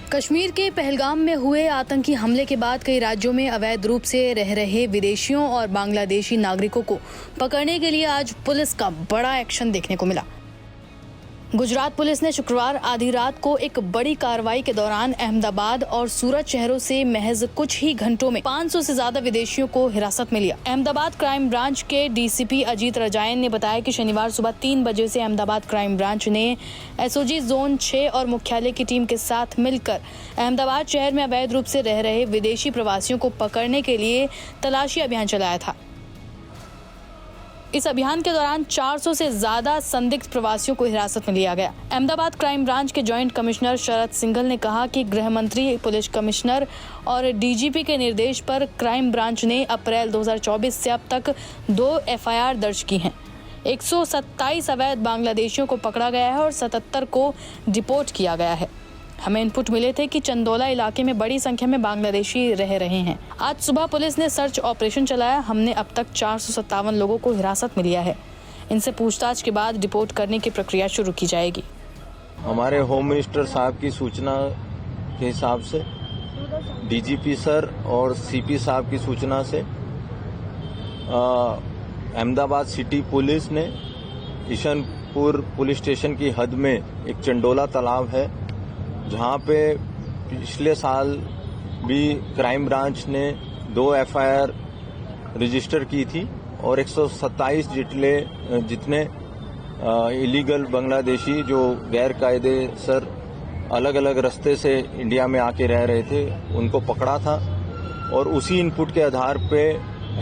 कश्मीर के पहलगाम में हुए आतंकी हमले के बाद कई राज्यों में अवैध रूप से रह रहे विदेशियों और बांग्लादेशी नागरिकों को पकड़ने के लिए आज पुलिस का बड़ा एक्शन देखने को मिला। गुजरात पुलिस ने शुक्रवार आधी रात को एक बड़ी कार्रवाई के दौरान अहमदाबाद और सूरत शहरों से महज कुछ ही घंटों में 500 से ज्यादा विदेशियों को हिरासत में लिया। अहमदाबाद क्राइम ब्रांच के डीसीपी अजीत रजायन ने बताया कि शनिवार सुबह 3 बजे से अहमदाबाद क्राइम ब्रांच ने एसओजी जोन 6 और मुख्यालय की टीम के साथ मिलकर अहमदाबाद शहर में अवैध रूप से रह रहे विदेशी प्रवासियों को पकड़ने के लिए तलाशी अभियान चलाया था। इस अभियान के दौरान 400 से ज्यादा संदिग्ध प्रवासियों को हिरासत में लिया गया। अहमदाबाद क्राइम ब्रांच के जॉइंट कमिश्नर शरद सिंघल ने कहा कि गृह मंत्री, पुलिस कमिश्नर और डीजीपी के निर्देश पर क्राइम ब्रांच ने अप्रैल 2024 से अब तक 2 एफआईआर दर्ज की हैं। 127 अवैध बांग्लादेशियों को पकड़ा गया है और 77 को डिपोर्ट किया गया है। हमें इनपुट मिले थे कि चंदोला इलाके में बड़ी संख्या में बांग्लादेशी रह रहे हैं। आज सुबह पुलिस ने सर्च ऑपरेशन चलाया। हमने अब तक 457 लोगों को हिरासत में लिया है। इनसे पूछताछ के बाद डिपोर्ट करने की प्रक्रिया शुरू की जाएगी। हमारे होम मिनिस्टर साहब की सूचना के हिसाब से डीजीपी सर और सीपी साहब की सूचना से अहमदाबाद सिटी पुलिस ने ईशनपुर पुलिस स्टेशन की हद में एक चंडोला तालाब है, जहां पे पिछले साल भी क्राइम ब्रांच ने 2 एफआईआर रजिस्टर की थी और 127 जितने इलीगल बांग्लादेशी जो गैर कायदे सर अलग अलग रास्ते से इंडिया में आके रह रहे थे उनको पकड़ा था। और उसी इनपुट के आधार पे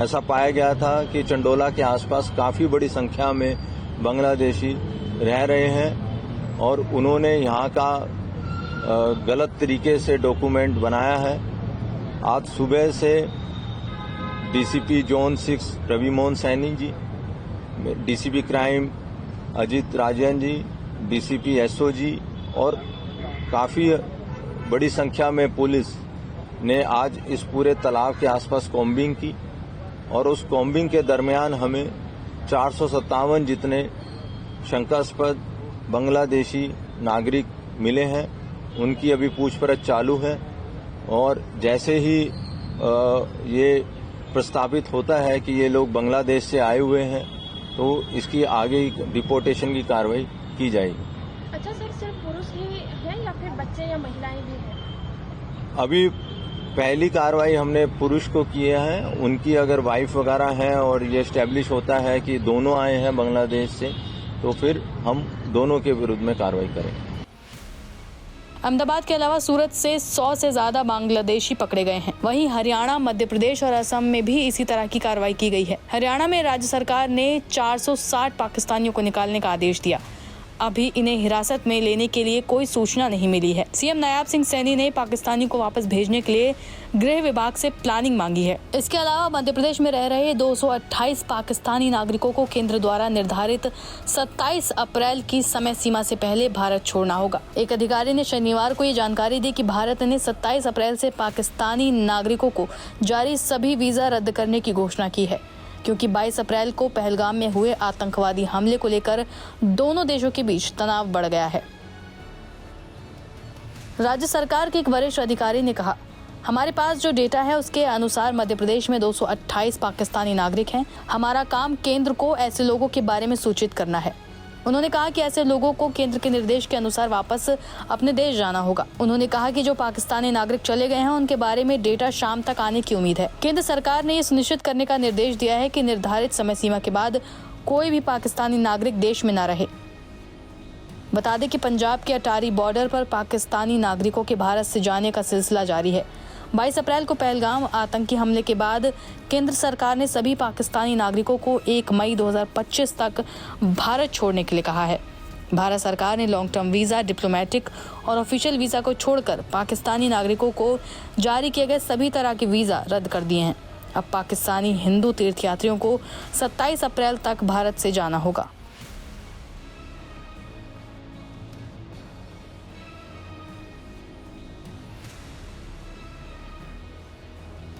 ऐसा पाया गया था कि चंडोला के आसपास काफ़ी बड़ी संख्या में बांग्लादेशी रह रहे हैं और उन्होंने यहाँ का गलत तरीके से डॉक्यूमेंट बनाया है। आज सुबह से DCP zone 6 Ravi Mohan Saini ji, DCP crime Ajit Rajan ji, DCP SOG और काफ़ी बड़ी संख्या में पुलिस ने आज इस पूरे तालाब के आसपास कॉम्बिंग की और उस कॉम्बिंग के दरमियान हमें 457 जितने शंकास्पद बांग्लादेशी नागरिक मिले हैं। उनकी अभी पूछपरछ चालू है और जैसे ही ये प्रस्तावित होता है कि ये लोग बांग्लादेश से आए हुए हैं तो इसकी आगे डिपोर्टेशन की कार्रवाई की जाएगी। अच्छा सर, सिर्फ पुरुष ही हैं या फिर बच्चे या महिलाएं भी हैं? अभी पहली कार्रवाई हमने पुरुष को किया है। उनकी अगर वाइफ वगैरह हैं और ये एस्टेब्लिश होता है कि दोनों आए हैं बांग्लादेश से तो फिर हम दोनों के विरुद्ध में कार्रवाई करेंगे। अहमदाबाद के अलावा सूरत से 100 से ज्यादा बांग्लादेशी पकड़े गए हैं। वहीं हरियाणा, मध्य प्रदेश और असम में भी इसी तरह की कार्रवाई की गई है। हरियाणा में राज्य सरकार ने 460 पाकिस्तानियों को निकालने का आदेश दिया। अभी इन्हें हिरासत में लेने के लिए कोई सूचना नहीं मिली है। सीएम नायाब सिंह सैनी ने पाकिस्तानियों को वापस भेजने के लिए गृह विभाग से प्लानिंग मांगी है। इसके अलावा मध्य प्रदेश में रह रहे 228 पाकिस्तानी नागरिकों को केंद्र द्वारा निर्धारित 27 अप्रैल की समय सीमा से पहले भारत छोड़ना होगा। एक अधिकारी ने शनिवार को ये जानकारी दी कि भारत ने 27 अप्रैल से पाकिस्तानी नागरिकों को जारी सभी वीजा रद्द करने की घोषणा की है, क्योंकि 22 अप्रैल को पहलगाम में हुए आतंकवादी हमले को लेकर दोनों देशों के बीच तनाव बढ़ गया है। राज्य सरकार के एक वरिष्ठ अधिकारी ने कहा, हमारे पास जो डेटा है उसके अनुसार मध्य प्रदेश में 228 पाकिस्तानी नागरिक हैं। हमारा काम केंद्र को ऐसे लोगों के बारे में सूचित करना है। उन्होंने कहा कि ऐसे लोगों को केंद्र के निर्देश के अनुसार वापस अपने देश जाना होगा। उन्होंने कहा कि जो पाकिस्तानी नागरिक चले गए हैं उनके बारे में डेटा शाम तक आने की उम्मीद है। केंद्र सरकार ने ये सुनिश्चित करने का निर्देश दिया है कि निर्धारित समय सीमा के बाद कोई भी पाकिस्तानी नागरिक देश में न रहे। बता दें कि पंजाब के अटारी बॉर्डर पर पाकिस्तानी नागरिकों के भारत से जाने का सिलसिला जारी है। 22 अप्रैल को पहलगाम आतंकी हमले के बाद केंद्र सरकार ने सभी पाकिस्तानी नागरिकों को 1 मई 2025 तक भारत छोड़ने के लिए कहा है। भारत सरकार ने लॉन्ग टर्म वीज़ा, डिप्लोमेटिक और ऑफिशियल वीज़ा को छोड़कर पाकिस्तानी नागरिकों को जारी किए गए सभी तरह के वीज़ा रद्द कर दिए हैं। अब पाकिस्तानी हिंदू तीर्थयात्रियों को 27 अप्रैल तक भारत से जाना होगा।